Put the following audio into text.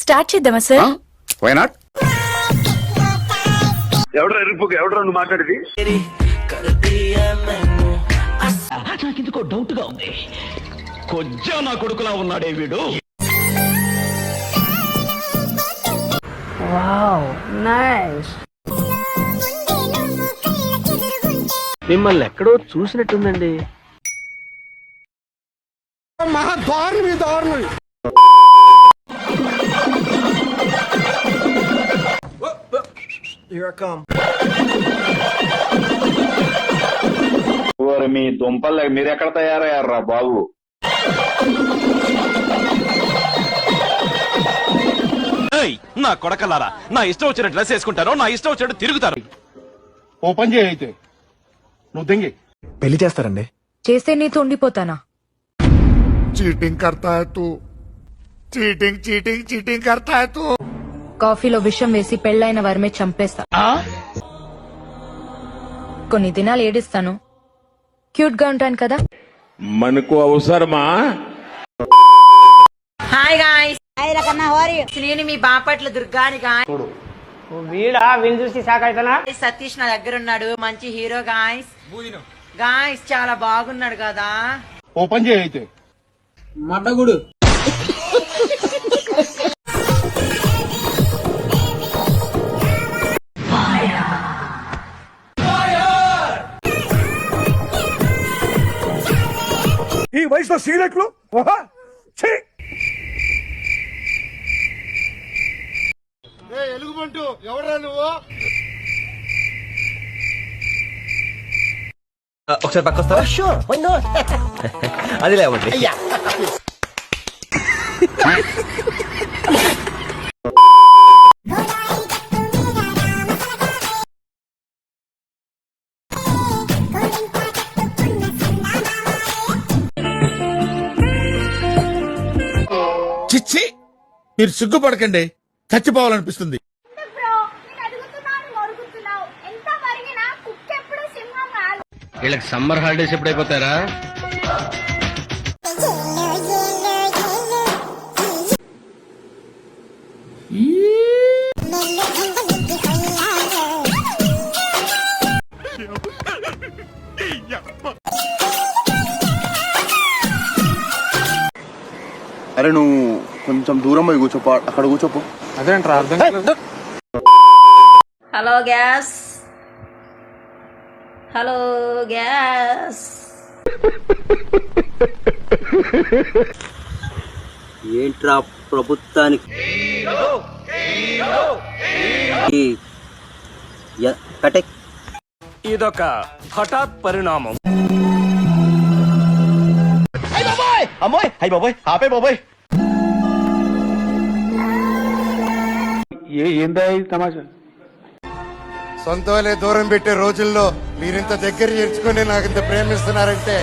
Start చేద్దామా sir? Why not? ఎవడరా నువ్వు మాట్లాడేది? నాకెందుకో డౌట్ గా ఉంది. కొజ్జా నా కొడుకులా ఉన్నాడే వీడు. Wow, nice. మిమ్మల్ని ఎక్కడో చూసినట్టుందండి. మహా దారుణం, దారుణం. మీ దుంపల్ మీరు ఎక్కడ తయారయ్యారా బాబు? నా కొడకలారా, నా ఇష్టం వచ్చిన డ్రెస్ వేసుకుంటారో, నా ఇష్టం వచ్చినట్టు తిరుగుతారు. ఓపెన్ చేయి అయితే. నువ్వు దెంగి పెళ్లి చేస్తారండి? చేస్తే నీతో ఉండిపోతానా? చీటింగ్ करता है तू, చీటింగ్ చీటింగ్ చీటింగ్ करता है तू. కాఫీలో విషం వేసి పెళ్ళైన వారిమే చంపేస్తా. కొన్ని దినాలు ఏడిస్తాను, క్యూట్ గా ఉంటాను కదా. మనకు అవసరమా? హాయ్ గాయ్స్, నేను మీ బాపట్ల దుర్గాని గాయ్స్. వీడా వీళ్ళు చూసి షాక్ అవుతానా? సతీష్ నా దగ్గర ఉన్నాడు, మంచి హీరో గాయ్స్. గాయ్స్ చాలా బాగున్నాడు కదా. ఓపెన్ చేయి అయితే. మడ్డగుడు. ఈ వయసులో సిగరెట్లు ఎలుగుబంటు ఎవరా నువ్వు? ఒకసారి పక్కొస్తా. అది లేవండి. చిచ్చి, మీరు సిగ్గుపడకండి, చచ్చిపోవాలనిపిస్తుంది. వీళ్ళకి సమ్మర్ హాలిడేస్ ఎప్పుడైపోతారా? అరే నువ్వు కొంచెం దూరం పోయి కూర్చోపో, అక్కడ కూర్చోపో. అదేంట్రా అర్థం కాలేదు. Hello gas, hello gas. ఏంట్రా ప్రభుత్వానికి ఇదొక హఠాత్ పరిణామం. అమ్మాయి అయ్యి బాబోయ్, ఆపే బాబోయ్. ఏందా తమాషా? సొంత వాళ్ళే దూరం పెట్టే రోజుల్లో మీరింత దగ్గర చేర్చుకొని నాకు ఇంత ప్రేమిస్తున్నారంటే